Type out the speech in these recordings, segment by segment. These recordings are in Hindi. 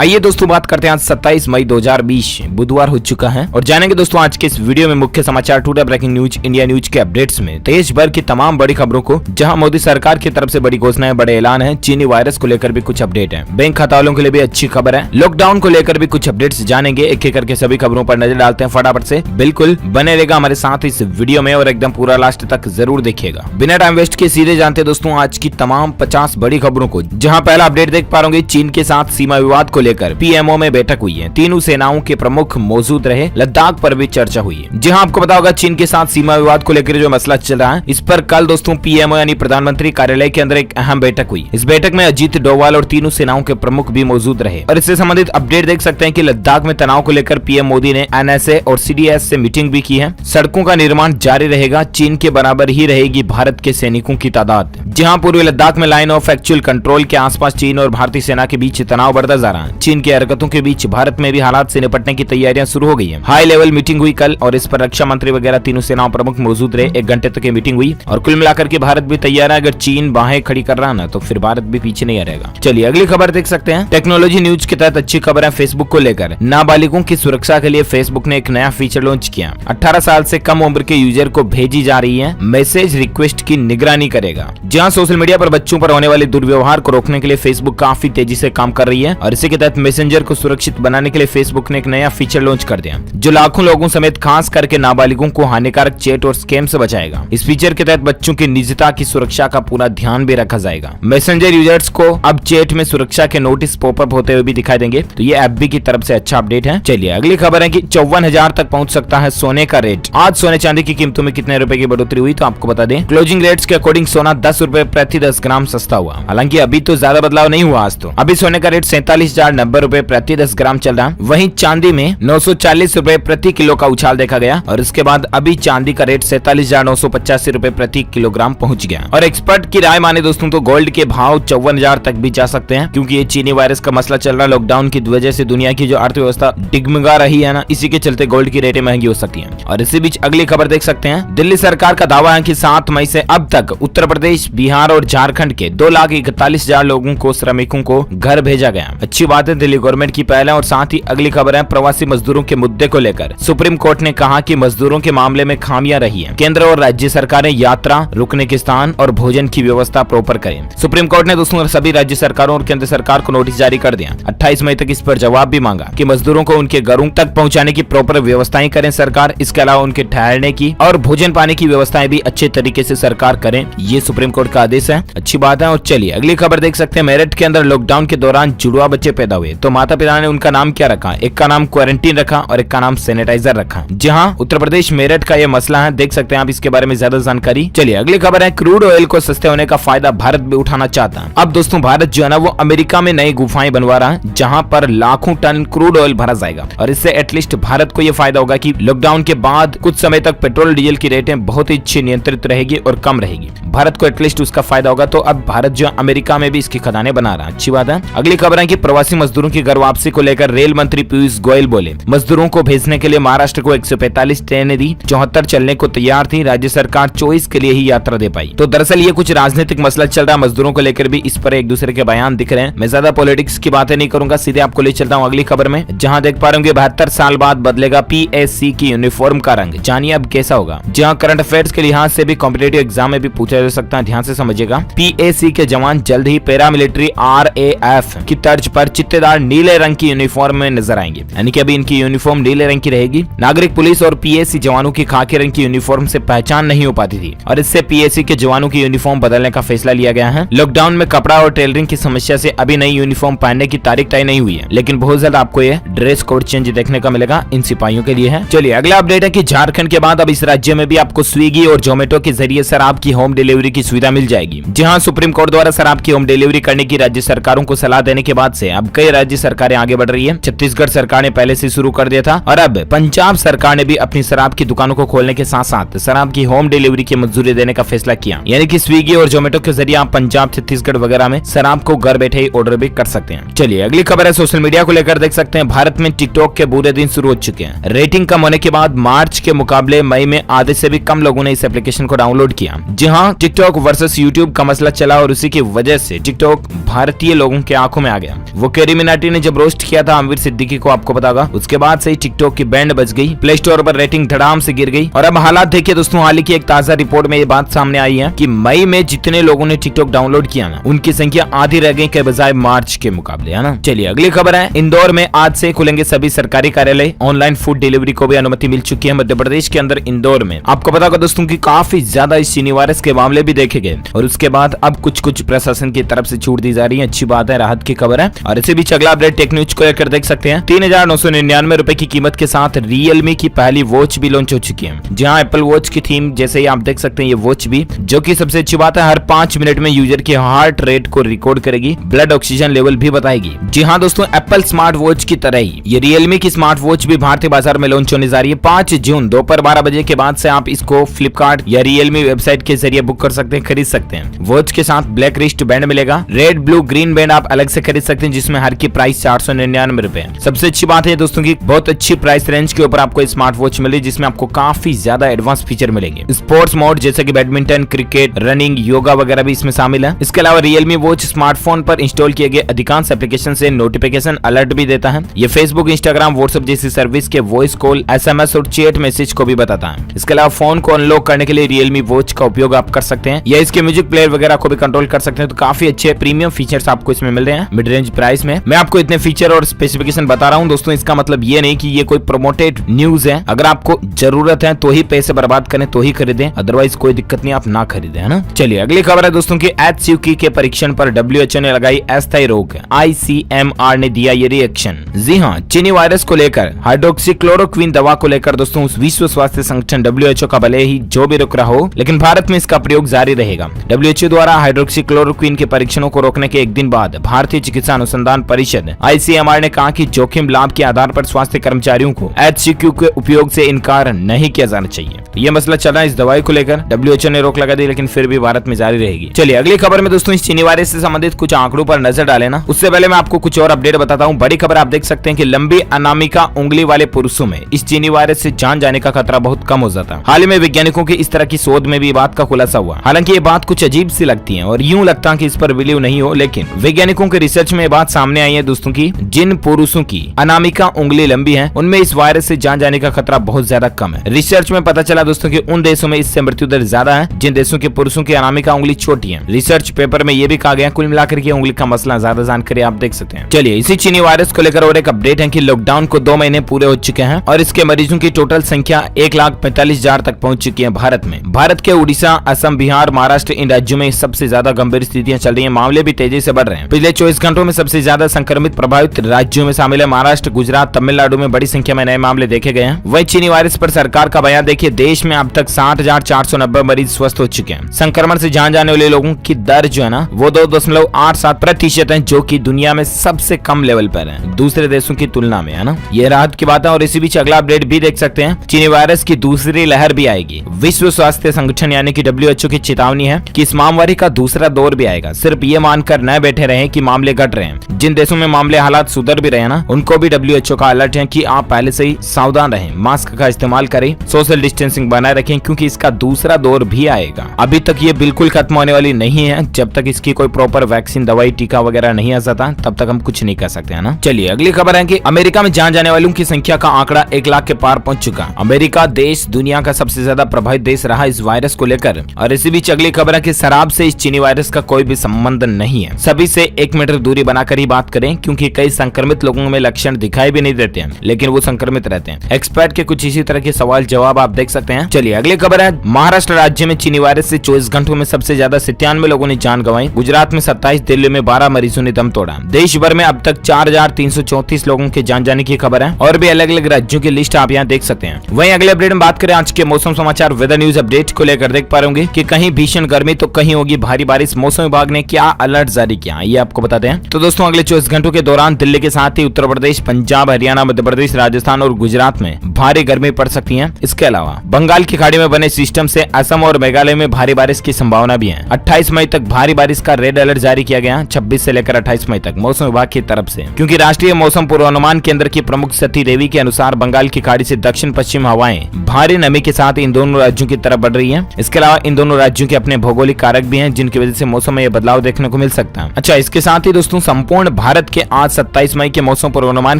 आइए दोस्तों बात करते हैं आज 27 मई 2020 बुधवार हो चुका है और जानेंगे दोस्तों आज के इस वीडियो में मुख्य समाचार, today breaking news, India news के अपडेट्स में देश भर की तमाम बड़ी खबरों को, जहां मोदी सरकार की तरफ से बड़ी घोषणाएं, बड़े ऐलान है, चीनी वायरस को लेकर भी कुछ अपडेट है, बैंक खाता वालों के लिए भी अच्छी खबर है, लॉकडाउन को लेकर भी कुछ अपडेट्स जानेंगे। एक एक करके सभी खबरों पर नजर डालते हैं फटाफट से। बिल्कुल बने रहेगा हमारे साथ इस वीडियो में और एकदम पूरा लास्ट तक जरूर देखिएगा। बिना टाइम वेस्ट के सीधे जानते दोस्तों आज की तमाम 50 बड़ी खबरों को, जहां पहला अपडेट देख पा रहे चीन के साथ सीमा विवाद को लेकर पीएमओ में बैठक हुई है। तीनों सेनाओं के प्रमुख मौजूद रहे, लद्दाख पर भी चर्चा हुई है। जहां आपको पता होगा चीन के साथ सीमा विवाद को लेकर जो मसला चल रहा है, इस पर कल दोस्तों पीएमओ यानी प्रधानमंत्री कार्यालय के अंदर एक अहम बैठक हुई। इस बैठक में अजीत डोवाल और तीनों सेनाओं के प्रमुख भी मौजूद रहे और इससे संबंधित अपडेट देख सकते हैं कि लद्दाख में तनाव को लेकर पीएम मोदी ने एनएसए और सीडीएस से मीटिंग भी की है। सड़कों का निर्माण जारी रहेगा, चीन के बराबर ही रहेगी भारत के सैनिकों की तादाद। जहां पूर्वी लद्दाख में लाइन ऑफ एक्चुअल कंट्रोल के आसपास चीन और भारतीय सेना के बीच तनाव बढ़ता जा रहा है। चीन की हरकतों के बीच भारत में भी हालात से निपटने की तैयारियां शुरू हो गई हैं। हाई लेवल मीटिंग हुई कल और इस पर रक्षा मंत्री वगैरह तीनों सेनाओं प्रमुख मौजूद रहे। 1 घंटे तक मीटिंग हुई और कुल मिलाकर के भारत भी तैयार है। अगर चीन बाहें खड़ी कर रहा ना तो फिर भारत भी पीछे नहीं रहेगा। चलिए अगली खबर देख सकते हैं। टेक्नोलॉजी न्यूज के तहत अच्छी खबर है फेसबुक को लेकर। नाबालिगों की सुरक्षा के लिए फेसबुक ने एक नया फीचर लॉन्च किया। 18 साल से कम उम्र के यूजर को भेजी जा रही है मैसेज रिक्वेस्ट की निगरानी करेगा। जहां सोशल मीडिया पर बच्चों पर होने वाले दुर्व्यवहार को रोकने के लिए फेसबुक काफी तेजी से काम कर रही है और इसी के तहत मैसेंजर को सुरक्षित बनाने के लिए फेसबुक ने एक नया फीचर लॉन्च कर दिया जो लाखों लोगों समेत खास करके नाबालिगों को हानिकारक चैट और स्कैम से बचाएगा। इस फीचर के तहत बच्चों की निजता की सुरक्षा का पूरा ध्यान भी रखा जाएगा। मैसेंजर यूजर्स को अब चैट में सुरक्षा के नोटिस पॉपअप होते हुए भी दिखाई देंगे, तो ये एफबी की तरफ से अच्छा अपडेट है। चलिए अगली खबर है कि 54,000 तक पहुंच सकता है सोने का रेट। आज सोने चांदी की कीमतों में कितने रुपए की बढ़ोतरी हुई तो आपको बता दें। क्लोजिंग रेट्स के अकॉर्डिंग सोना 10 रुपए प्रति 10 ग्राम सस्ता हुआ। हालांकि अभी तो ज्यादा बदलाव नहीं हुआ। आज तो अभी सोने का रेट 47,090 रुपए प्रति 10 ग्राम चल रहा है। वहीं चांदी में 940 रुपए प्रति किलो का उछाल देखा गया और इसके बाद अभी चांदी का रेट 47,985 रुपए प्रति किलोग्राम पहुंच गया। और एक्सपर्ट की राय माने दोस्तों तो गोल्ड के भाव 54,000 तक भी जा सकते हैं, क्योंकि ये चीनी वायरस का मसला चल रहा है। लॉकडाउन की वजह से दुनिया की जो अर्थव्यवस्था डिगमगा रही है ना, इसी के चलते गोल्ड की रेटें महंगी हो सकती हैं। और इसी बीच अगली खबर देख सकते हैं। दिल्ली सरकार का दावा है कि 7 मई से अब तक उत्तर प्रदेश, बिहार और झारखंड के 2,41,000 लोगों को, श्रमिकों को घर भेजा गया। अच्छी बात है, दिल्ली गवर्नमेंट की पहल है। और साथ ही अगली खबर है प्रवासी मजदूरों के मुद्दे को लेकर सुप्रीम कोर्ट ने कहा कि मजदूरों के मामले में खामियां रही हैं। केंद्र और राज्य सरकारें यात्रा, रुकने के स्थान और भोजन की व्यवस्था प्रॉपर करें। सुप्रीम कोर्ट ने दोस्तों सभी राज्य सरकारों और केंद्र सरकार को नोटिस जारी कर दिया। 28 मई तक इस पर जवाब भी मांगा कि मजदूरों को उनके घरों तक पहुंचाने की प्रॉपर व्यवस्थाएं करें सरकार। इसके अलावा उनके ठहरने की और भोजन पानी की व्यवस्थाएं भी अच्छे तरीके से सरकार करें। ये सुप्रीम कोर्ट का आदेश है, अच्छी बात है। और चलिए अगली खबर देख सकते हैं। मेरठ के अंदर लॉकडाउन के दौरान जुड़वा बच्चे पैदा हुए, तो माता पिता ने उनका नाम क्या रखा? एक का नाम क्वारंटीन रखा और एक का नाम सैनिटाइजर रखा। जहां उत्तर प्रदेश मेरठ का यह मसला है, देख सकते हैं आप इसके बारे में ज्यादा जानकारी। चलिए अगली खबर है। क्रूड ऑयल को सस्ते होने का फायदा भारत भी उठाना चाहता है। अब दोस्तों भारत जो है ना वो अमेरिका में नई गुफाएं बनवा रहा है, जहां पर लाखों टन क्रूड ऑयल भरा जाएगा और इससे एटलीस्ट भारत को यह फायदा होगा कि लॉकडाउन के बाद कुछ समय तक पेट्रोल डीजल की रेटें बहुत ही अच्छी नियंत्रित रहेगी और कम रहेगी। भारत को एटलीस्ट उसका फायदा होगा। तो अब भारत जो अमेरिका में भी इसकी खदानें बना रहा है, अच्छी बात है। अगली खबर है कि प्रवासी मजदूरों की घर वापसी को लेकर रेल मंत्री पीयूष गोयल बोले, मजदूरों को भेजने के लिए महाराष्ट्र को 145 ट्रेनें दी, 74 चलने को तैयार थी। राज्य सरकार 24 के लिए ही यात्रा दे पाई। तो दरअसल ये कुछ राजनीतिक मसला चल रहा है, मजदूरों को लेकर भी इस पर एक दूसरे के बयान दिख रहे हैं। मैं ज्यादा पॉलिटिक्स की बातें नहीं करूंगा, सीधे आपको ले चलता हूँ अगली खबर में, जहां देख पा रहे होंगे 72 साल बाद बदलेगा पीएससी की यूनिफॉर्म का रंग। जानिए अब कैसा होगा। जहां करंट अफेयर्स के लिहाज से भी कॉम्पिटेटिव एग्जाम में भी पूछा जा सकता है, ध्यान से समझिएगा। पीएससी के जवान जल्द ही पैरामिलिट्री RAF की तर्ज पर चित्तेदार नीले रंग की यूनिफॉर्म में नजर आएंगे, यानी कि अभी इनकी यूनिफॉर्म नीले रंग की रहेगी। नागरिक पुलिस और पीएससी जवानों की खाकी रंग की यूनिफॉर्म से पहचान नहीं हो पाती थी और इससे पीएससी के जवानों की यूनिफॉर्म बदलने का फैसला लिया गया है। लॉकडाउन में कपड़ा और टेलरिंग की समस्या से अभी नई यूनिफॉर्म पहनने की तारीख तय नहीं हुई है, लेकिन बहुत जल्द आपको ये ड्रेस कोड चेंज देखने का मिलेगा। इन सिपाहियों के लिए है। चलिए अगला अपडेट है कि झारखंड के बाद अब इस राज्य में भी आपको स्विगी और जोमेटो के जरिए शराब की होम डिलीवरी की सुविधा मिल जाएगी। जहां सुप्रीम कोर्ट द्वारा शराब की होम डिलीवरी करने की राज्य सरकारों को सलाह देने के बाद से अब कई राज्य सरकारें आगे बढ़ रही है। छत्तीसगढ़ सरकार ने पहले से शुरू कर दिया था और अब पंजाब सरकार ने भी अपनी शराब की दुकानों को खोलने के साथ साथ शराब की होम डिलीवरी की मंजूरी देने का फैसला किया। यानी कि स्विगी और जोमेटो के जरिए आप पंजाब, छत्तीसगढ़ वगैरह में शराब को घर बैठे ही ऑर्डर भी कर सकते हैं। चलिए अगली खबर है सोशल मीडिया को लेकर। देख सकते हैं भारत में टिकटॉक के बुरे दिन शुरू हो चुके हैं। रेटिंग कम होने के बाद मार्च के मुकाबले मई में आधे से भी कम लोगों ने इस एप्लीकेशन को डाउनलोड किया। जहां टिकटॉक वर्सेस यूट्यूब का मसला चला और उसी की वजह से टिकटॉक भारतीय लोगों के आंखों में आ गया। वो कह मेरी मिनाटी ने जब रोस्ट किया था आमिर सिद्दीकी को, आपको पता होगा, उसके बाद से टिकटॉक की बैंड बज गई, प्ले स्टोर पर रेटिंग धड़ाम से गिर गई। और अब हालात देखिए दोस्तों, हाल ही की एक ताजा रिपोर्ट में ये बात सामने आई है कि मई में जितने लोगों ने टिकटॉक डाउनलोड किया ना, उनकी संख्या आधी रह गई के बजाय मार्च के मुकाबले, है ना। चलिए अगली खबर है, इंदौर में आज से खुलेंगे सभी सरकारी कार्यालय, ऑनलाइन फूड डिलीवरी को भी अनुमति मिल चुकी है। मध्य प्रदेश के अंदर इंदौर में आपको पता होगा दोस्तों की काफी ज्यादा इस चीनी वायरस के मामले भी देखे गए और उसके बाद अब कुछ प्रशासन की तरफ से छूट दी जा रही है। अच्छी बात है, राहत की खबर है। और इसी बीच अगला अपडेट टेक न्यूज को लेकर देख सकते हैं, 3,999 रुपए की कीमत के साथ रियलमी की पहली वॉच भी लॉन्च हो चुकी है। जहां एप्पल वॉच की थीम जैसे ही आप देख सकते हैं, ये वॉच भी, जो कि सबसे अच्छी बात है, हर 5 मिनट में यूजर के हार्ट रेट को रिकॉर्ड करेगी, ब्लड ऑक्सीजन लेवल भी बताएगी। जी हाँ दोस्तों, एप्पल स्मार्ट वॉच की तरह ही ये रियलमी की स्मार्ट वॉच भी भारतीय बाजार में लॉन्च होने जा रही है। 5 जून दोपहर 12 बजे के बाद से आप इसको फ्लिपकार्ट या रियलमी वेबसाइट के जरिए बुक कर सकते हैं, खरीद सकते हैं। वॉच के साथ ब्लैक रिस्ट बैंड मिलेगा, रेड ब्लू ग्रीन बैंड आप अलग से खरीद सकते हैं, जिसमें हर की प्राइस 499 रुपए। सबसे अच्छी बात है दोस्तों की बहुत अच्छी प्राइस रेंज के ऊपर आपको स्मार्ट वॉच मिली, जिसमें आपको काफी ज्यादा एडवांस फीचर मिलेंगे। स्पोर्ट्स मोड जैसे कि बैडमिंटन, क्रिकेट, रनिंग, योगा वगैरह भी इसमें शामिल है। इसके अलावा रियलमी वॉच स्मार्टफोन पर इंस्टॉल किए गए अधिकांश एप्लीकेशन से नोटिफिकेशन अलर्ट भी देता है। ये फेसबुक, इंस्टाग्राम, व्हाट्सएप जैसी सर्विस के वॉइस कॉल, SMS और चैट मैसेज को भी बताता है। इसके अलावा फोन को अनलॉक करने के लिए रियलमी वॉच का उपयोग आप कर सकते हैं या इसके म्यूजिक प्लेयर वगैरह को भी कंट्रोल कर सकते हैं। तो काफी अच्छे प्रीमियम फीचर्स आपको इसमें मिल रहे हैं मिड रेंज प्राइस में। मैं आपको इतने फीचर और स्पेसिफिकेशन बता रहा हूं दोस्तों, इसका मतलब ये नहीं कि ये कोई प्रमोटेड न्यूज है। अगर आपको जरूरत है तो ही पैसे बर्बाद करें, तो ही खरीदें, अदरवाइज कोई दिक्कत नहीं, आप ना खरीदें, है ना। चलिए अगली खबर है दोस्तों की, HCQ के परीक्षण पर WHO ने लगाई अस्थायी रोक, ICMR ने दिया ये रिएक्शन। जी हाँ, चीनी वायरस को लेकर हाइड्रोक्सीक्लोरोक्विन दवा को लेकर दोस्तों विश्व स्वास्थ्य संगठन WHO का भले ही जो भी रुक रहा हो, लेकिन भारत में इसका प्रयोग जारी रहेगा। WHO द्वारा हाइड्रोक्सीक्लोरोक्विन के परीक्षणों को रोकने के एक दिन बाद भारतीय चिकित्सा अनुसंधान परिषद ICMR ने कहा कि जोखिम लाभ के आधार पर स्वास्थ्य कर्मचारियों को HCQ के उपयोग से इनकार नहीं किया जाना चाहिए। ये मसला चला इस दवाई को लेकर, WHO ने रोक लगा दी, लेकिन फिर भी भारत में जारी रहेगी। चलिए अगली खबर में दोस्तों इस चीनी वायरस से संबंधित कुछ आंकड़ों पर नजर डालें ना, उससे पहले मैं आपको कुछ और अपडेट बताता हूँ। बड़ी खबर आप देख सकते हैं कि लंबी अनामिका उंगली वाले पुरुषों में इस चीनी वायरस से जान जाने का खतरा बहुत कम हो जाता है। हाल ही में वैज्ञानिकों की इस तरह की शोध में भी बात का खुलासा हुआ। हालांकि ये बात कुछ अजीब सी लगती है और यूं लगता है कि इस पर बिलीव नहीं हो, लेकिन वैज्ञानिकों के रिसर्च में बात सामने आई है दोस्तों की, जिन पुरुषों की अनामिका उंगली लंबी है उनमें इस वायरस से जान जाने का खतरा बहुत ज्यादा कम है। रिसर्च में पता चला दोस्तों की उन देशों में इससे मृत्यु दर ज्यादा है जिन देशों के पुरुषों की अनामिका उंगली छोटी है। रिसर्च पेपर में यह भी कहा गया, कुल मिलाकर के उंगली का मसला ज्यादा जानकारी आप देख सकते हैं। चलिए इसी चीनी वायरस को लेकर और एक अपडेट है कि लॉकडाउन को 2 महीने पूरे हो चुके हैं और इसके मरीजों की टोटल संख्या 1,45,000 तक पहुंच चुकी है भारत में। भारत के उड़ीसा, असम, बिहार, महाराष्ट्र इन राज्यों में सबसे ज्यादा गंभीर स्थितियां चल रही है, मामले भी तेजी से बढ़ रहे हैं। पिछले 24 घंटों में सबसे ज्यादा संक्रमित प्रभावित राज्यों में शामिल है महाराष्ट्र, गुजरात, तमिलनाडु में बड़ी संख्या में नए मामले देखे गए हैं। वहीं चीनी वायरस पर सरकार का बयान देखिए, देश में अब तक 60,490 मरीज स्वस्थ हो चुके हैं। संक्रमण से जान जाने वाले लोगों की दर जो है ना वो 2.87% है, जो कि दुनिया में सबसे कम लेवल पर है दूसरे देशों की तुलना में, है ना। ये राहत की बात है। और इसी बीच अगला अपडेट भी देख सकते हैं, चीनी वायरस की दूसरी लहर भी आएगी। विश्व स्वास्थ्य संगठन यानी कि WHO की चेतावनी है कि इस महामारी का दूसरा दौर भी आएगा। सिर्फ ये मानकर न बैठे रहे कि मामले घट रहे हैं। जिन देशों में मामले हालात सुधर भी रहे हैं ना, उनको भी WHO का अलर्ट है कि आप पहले से ही सावधान रहें, मास्क का इस्तेमाल करें, सोशल डिस्टेंसिंग बनाए रखें, क्योंकि इसका दूसरा दौर भी आएगा। अभी तक ये बिल्कुल खत्म होने वाली नहीं है। जब तक इसकी कोई प्रॉपर वैक्सीन, दवाई, टीका वगैरह नहीं आ जाता तब तक हम कुछ नहीं कर सकते, है ना। चलिए अगली खबर है कि अमेरिका में जान जाने वालों की संख्या का आंकड़ा 1 लाख के पार पहुंच चुका। अमेरिका देश दुनिया का सबसे ज्यादा प्रभावित देश रहा इस वायरस को लेकर। और इसी बीच अगली खबर है कि शराब से इस चीनी वायरस का कोई भी संबंध नहीं है। सभी से 1 मीटर दूरी बनाकर ही बात करें, क्योंकि कई संक्रमित लोगों में लक्षण दिखाई भी नहीं देते हैं, लेकिन वो संक्रमित रहते हैं। एक्सपर्ट के कुछ इसी तरह के सवाल जवाब आप देख सकते हैं। चलिए अगली खबर है, महाराष्ट्र राज्य में चीनी वायरस से 24 घंटों में सबसे ज्यादा 97 लोगों ने जान गंवाई। गुजरात में 27, दिल्ली में 12 मरीजों ने दम तोड़ा। देश भर में अब तक 4,334 लोगों के जान जाने की खबर है। और भी अलग अलग राज्यों की लिस्ट आप यहाँ देख सकते हैं। वहीं अगले अपडेट में बात करें आज के मौसम समाचार वेदर न्यूज अपडेट को लेकर, देख पा रहे होंगे कि कहीं भीषण गर्मी तो कहीं होगी भारी बारिश। मौसम विभाग ने क्या अलर्ट जारी किया ये आपको बताते हैं। तो दोस्तों अगले 24 घंटों के दौरान दिल्ली के साथ ही उत्तर प्रदेश, पंजाब, हरियाणा, मध्य प्रदेश, राजस्थान और गुजरात में भारी गर्मी पड़ सकती है। इसके अलावा बंगाल की खाड़ी में बने सिस्टम से असम और मेघालय में भारी बारिश की संभावना भी है। 28 मई तक भारी बारिश का रेड अलर्ट जारी किया गया, 26 से लेकर 28 मई तक मौसम विभाग की तरफ से। क्योंकि राष्ट्रीय मौसम पूर्वानुमान केंद्र की प्रमुख सती देवी के अनुसार बंगाल की खाड़ी से दक्षिण पश्चिम हवाएं भारी नमी के साथ इन दोनों राज्यों की तरफ बढ़ रही है। इसके अलावा इन दोनों राज्यों के अपने भौगोलिक कारक भी हैं, जिनकी वजह से मौसम में यह बदलाव देखने को मिल सकता है। अच्छा, इसके साथ ही दोस्तों संपूर्ण भारत के आज 27 मई के मौसम पूर्वानुमान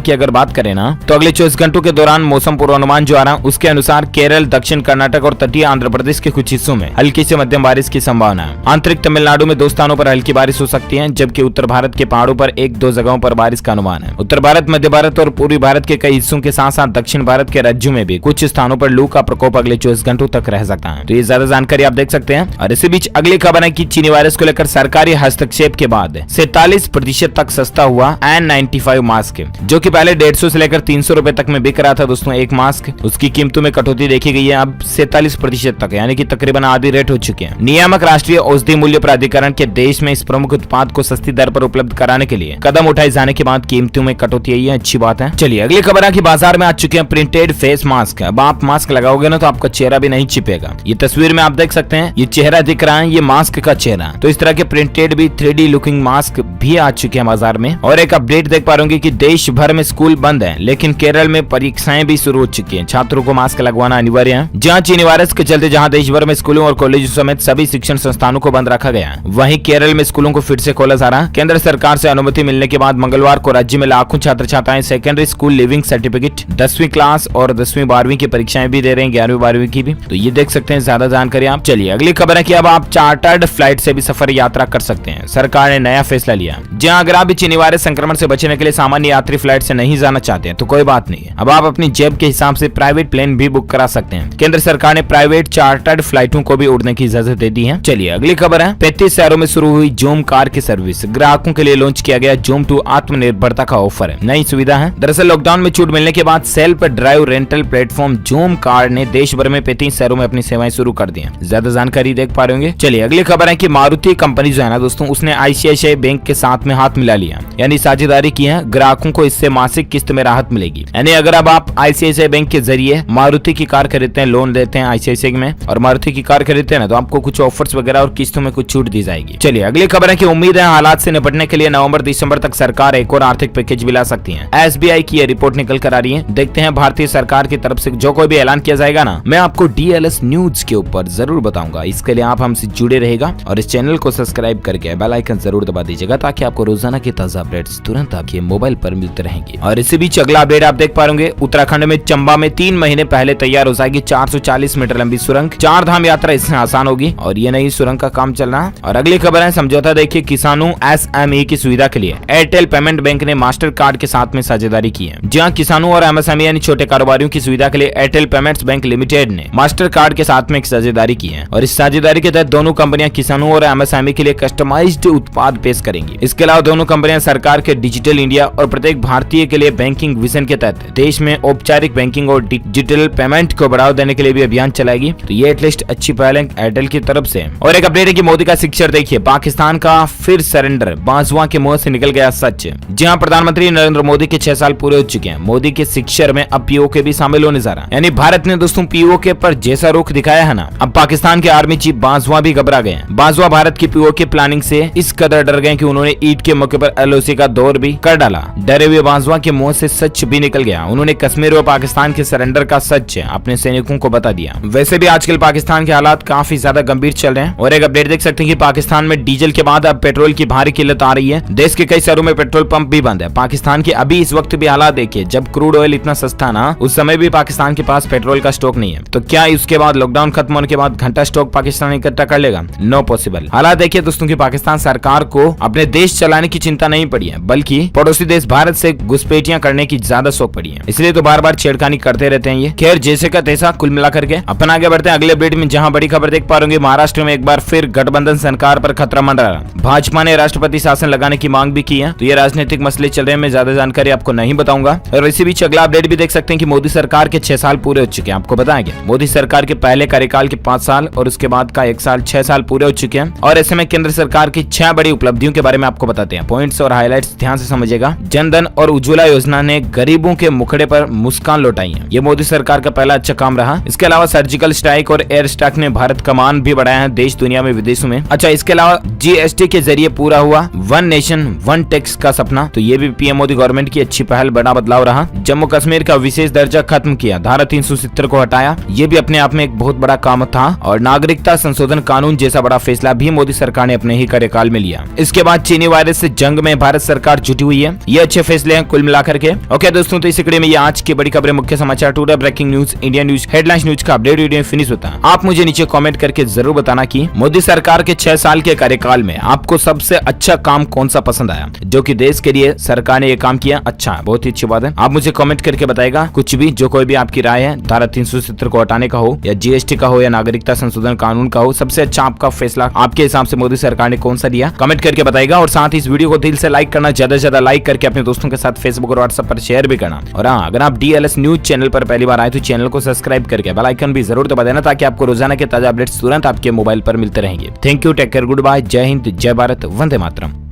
की अगर बात करें ना, तो अगले 24 घंटों के दौरान मौसम पूर्वानुमान जो आ रहा है उसके अनुसार केरल, दक्षिण कर्नाटक और तटीय आंध्र प्रदेश के कुछ हिस्सों में हल्की से मध्यम बारिश की संभावना है। आंतरिक तमिलनाडु में 2 स्थानों पर हल्की बारिश हो सकती है, जबकि उत्तर भारत के पहाड़ों पर 1-2 जगहों पर बारिश का अनुमान है। उत्तर भारत, मध्य भारत और पूर्वी भारत के कई हिस्सों के साथ साथ दक्षिण भारत के राज्यों में भी कुछ स्थानों पर लू का प्रकोप अगले 24 घंटों तक रह सकता है। तो ये ज्यादा जानकारी आप देख सकते हैं। और इसी बीच अगली खबर है कि चीनी वायरस को लेकर सरकारी हस्तक्षेप के बाद 47% तक सस्ता हुआ N95 मास्क, जो कि पहले 150 से लेकर 300 रुपए तक में बिक रहा था दोस्तों एक मास्क। उसकी कीमतों में कटौती देखी गई है अब 47% तक, यानी कि तकरीबन आधी रेट हो चुकी है। नियामक राष्ट्रीय औषधि मूल्य प्राधिकरण के देश में इस प्रमुख उत्पाद को सस्ती दर पर उपलब्ध कराने के लिए कदम उठाए जाने के बाद कीमतों में कटौती आई है, अच्छी बात है। चलिए अगली खबर है कि बाजार में आ चुके हैं प्रिंटेड फेस मास्क। अब आप मास्क लगाओगे ना तो आपका चेहरा भी नहीं छिपेगा। ये तस्वीर में आप देख सकते हैं, ये चेहरा दिख रहा है, ये मास्क का चेहरा। तो इस तरह के प्रिंटेड भी 3D लुकिंग मास्क भी आ चुके हैं बाजार में। और एक अपडेट देख पा रहे होंगे कि देश भर में स्कूल बंद है, लेकिन केरल में परीक्षाएं भी शुरू हो चुकी हैं। छात्रों को मास्क लगवाना अनिवार्य है। जहां चीनी वायरस के चलते जहां देश भर में स्कूलों और कॉलेजों समेत सभी शिक्षण संस्थानों को बंद रखा गया, वहीं केरल में स्कूलों को फिर से खोला जा रहा है। केंद्र सरकार से अनुमति मिलने के बाद मंगलवार को राज्य में लाखों छात्र छात्राएं सेकेंडरी स्कूल लिविंग सर्टिफिकेट 10वीं क्लास और 10वीं 12वीं की परीक्षाएं भी दे रहे हैं, 11वीं 12वीं की भी। तो ये देख सकते हैं, ज्यादा जानकारी आप। चलिए अगली खबर है कि अब आप चार्टर्ड फ्लाइट से भी सफर यात्रा कर सकते हैं। सरकार ने नया फैसला लिया। जहां अगर आप चीनी वायरस संक्रमण से बचने के लिए सामान्य यात्री फ्लाइट से नहीं जाना चाहते हैं तो कोई बात नहीं है, अब आप अपनी जेब के हिसाब से प्राइवेट प्लेन भी बुक करा सकते हैं। केंद्र सरकार ने प्राइवेट चार्टर्ड फ्लाइटों को भी उड़ने की इजाजत दे दी है। चलिए अगली खबर है, 35 शहरों में शुरू हुई जूम कार की सर्विस। ग्राहकों के लिए लॉन्च किया गया जूम 2 आत्मनिर्भरता का ऑफर है, नई सुविधा है। दरअसल लॉकडाउन में छूट मिलने के बाद self drive rental platform zoom car ने देश भर में 35 शहरों में अपनी सेवाएं शुरू कर दी हैं। ज्यादा जानकारी देख पा रहे होंगे। चलिए अगली खबर है कि मारुति कंपनी जो है ना दोस्तों, उसने ICICI बैंक के साथ में हाथ मिला लिया, यानी साझेदारी की है। ग्राहकों को इससे मासिक किस्त में राहत मिलेगी। यानी अगर अब आप ICICI बैंक के जरिए मारुति की कार खरीदते हैं, लोन लेते हैं ICICI में और मारुति की कार खरीदते हैं ना, तो आपको कुछ ऑफर्स वगैरह और किस्तों में कुछ छूट दी जाएगी। चलिए अगली खबर है कि उम्मीद है हालात से निपटने के लिए नवंबर-दिसंबर तक सरकार एक और आर्थिक पैकेज भी ला सकती है। SBI की यह रिपोर्ट निकल कर आ रही है। देखते हैं भारतीय सरकार की तरफ से जो कोई भी ऐलान किया जाएगा ना, मैं आपको DLS न्यूज के ऊपर जरूर बताऊंगा। इसके लिए आप हमसे जुड़े रहेगा और इस चैनल को सब्सक्राइब करके बेल आइकन जरूर दबा दीजिएगा, ताकि आपको रोजाना के ताजा अपडेट्स तुरंत आपके मोबाइल पर मिलते रहेंगे। और इसी बीच अगला अपडेट आप देख पा रहे होंगे, उत्तराखंड में चंबा में 3 महीने पहले तैयार हो जाएगी 440 मीटर लंबी सुरंग। 4 धाम यात्रा इससे आसान होगी और ये नई सुरंग का काम चल रहा है। और अगली खबर है समझौता। देखिए किसानों SME की सुविधा के लिए एयरटेल पेमेंट बैंक ने मास्टर कार्ड के साथ में साझेदारी की है। जहां किसानों और MSME यानी छोटे कारोबारियों की सुविधा के लिए एयरटेल पेमेंट्स बैंक लिमिटेड ने मास्टर कार्ड के साथ में एक साझेदारी की है। और इस साझेदारी के तहत दोनों कंपनियां किसानों और MSME के लिए कस्टमाइज्ड उत्पाद पेश करेंगी। इसके अलावा दोनों कंपनियां सरकार के डिजिटल इंडिया और प्रत्येक भारतीय के लिए बैंकिंग विजन के तहत देश में औपचारिक बैंकिंग और डिजिटल पेमेंट को बढ़ावा देने के लिए भी अभियान चलाएगी। तो ये एटलीस्ट अच्छी पहल है एयरटेल की तरफ से। और एक अपडेट है कि मोदी का शिक्षर देखिए, पाकिस्तान का फिर सरेंडर, बाजवा के मुंह से निकल गया सच। जहां प्रधानमंत्री नरेंद्र मोदी के 6 साल पूरे हो चुके हैं, मोदी के शिक्षर में अब POK भी शामिल होने जा रहा है। यानी भारत ने दोस्तों POK पर जैसा रुख दिखाया है ना, अब पाकिस्तान के आर्मी चीफ बाजवा भी घबरा गए हैं। बाजवा भारत की POK प्लानिंग से इस कदर डर गए कि उन्होंने ईद के मौके पर LOC का दौर भी कर डाला। डरे हुए बाजवा के मुंह से सच भी निकल गया। उन्होंने कश्मीर और पाकिस्तान के सरेंडर का सच अपने सैनिकों को बता दिया। वैसे भी आजकल पाकिस्तान के हालात काफी ज्यादा गंभीर चल रहे हैं। और एक अपडेट देख सकते हैं कि पाकिस्तान में डीजल के बाद अब पेट्रोल की भारी किल्लत आ रही है। देश के कई शहरों में पेट्रोल पंप भी बंद है। पाकिस्तान के अभी इस वक्त भी हालात देखिए, जब क्रूड ऑयल इतना सस्ता ना, उस समय भी पाकिस्तान के पास पेट्रोल का स्टॉक नहीं है। तो क्या उसके बाद लॉकडाउन खत्म होने के बाद घंटा स्टॉक पाकिस्तान इकट्ठा कर लेगा? No possible. हालात देखिए दोस्तों की पाकिस्तान सरकार को अपने देश चलाने की चिंता नहीं पड़ी है, बल्कि पड़ोसी देश भारत से घुसपैठियां करने की ज्यादा शौक पड़ी है। इसलिए तो बार बार छेड़खानी करते रहते हैं ये। खैर जैसे का तैसा, कुल मिलाकर के अपन आगे बढ़ते हैं अगले अपडेट में, जहां बड़ी खबर देख पा रहे महाराष्ट्र में एक बार फिर गठबंधन सरकार पर खतरा मंडरा रहा। भाजपा ने राष्ट्रपति शासन लगाने की मांग भी की है। तो ये राजनीतिक मसले चल रहे हैं, मैं ज्यादा जानकारी आपको नहीं बताऊंगा। और इसी बीच अगला अपडेट भी देख सकते हैं कि मोदी सरकार के 6 साल पूरे हो चुके हैं। आपको बताएंगे मोदी सरकार के पहले कार्यकाल के 5 साल और उसके बाद का 1 साल, 6 साल पूरे हो चुके हैं। और ऐसे में केंद्र सरकार की 6 बड़ी उपलब्धियों के बारे में आपको बताते हैं। पॉइंट्स और हाईलाइट्स ध्यान से समझिएगा। जनधन और उज्ज्वला योजना ने गरीबों के मुखड़े पर मुस्कान लौटाई है। ये मोदी सरकार का पहला अच्छा काम रहा। इसके अलावा सर्जिकल स्ट्राइक और एयर स्ट्राइक ने भारत का मान भी बढ़ाया है देश दुनिया में विदेशों में। अच्छा, इसके अलावा GST के जरिए पूरा हुआ 1 नेशन 1 टैक्स का सपना। तो ये भी PM मोदी गवर्नमेंट की अच्छी पहल, बड़ा बदलाव रहा। जम्मू कश्मीर का विशेष दर्जा खत्म किया, धारा 370 को हटाया। ये भी अपने आप में एक बहुत बड़ा काम था। और नागरिकता संशोधन कानून जैसा बड़ा फैसला भी मोदी सरकार ने अपने ही कार्यकाल में लिया। इसके बाद चीनी वायरस से जंग में भारत सरकार जुटी हुई है। ये अच्छे फैसले हैं कुल मिलाकर के। ओके दोस्तों, तो इस वीडियो में ये आज की बड़ी खबरें, मुख्य समाचार, today breaking news, India news, headlines news का अपडेट वीडियो फिनिश होता है। आप मुझे नीचे कमेंट करके जरूर बताना कि मोदी सरकार के 6 साल के कार्यकाल में आपको सबसे अच्छा काम कौन सा पसंद आया, जो कि देश के लिए सरकार ने ये काम किया। अच्छा है, बहुत ही अच्छी बात है। आप मुझे कमेंट करके बताएगा कुछ भी, जो कोई भी आपकी राय है, धारा 370 को हटाने का हो या जीएसटी का हो या नागरिकता संशोधन कानून का हो, सबसे अच्छा आपका फैसला आपके हिसाब से मोदी सरकार ने कौन सा दिया, कमेंट करके बताएगा। और साथ ही इस वीडियो को दिल से लाइक करना, ज्यादा से ज्यादा लाइक करके अपने दोस्तों के साथ फेसबुक और व्हाट्सएप पर शेयर भी करना। और हाँ, अगर आप डीएलएस न्यूज चैनल पर पहली बार आए तो चैनल को सब्सक्राइब करके बेल आइकन भी जरूर दबा देना, ताकि आपको रोजाना के ताजा अपडेट्स तुरंत आपके मोबाइल पर मिलते रहेंगे। Thank you, take care, goodbye, जय हिंद, जय भारत, वंदे मातरम।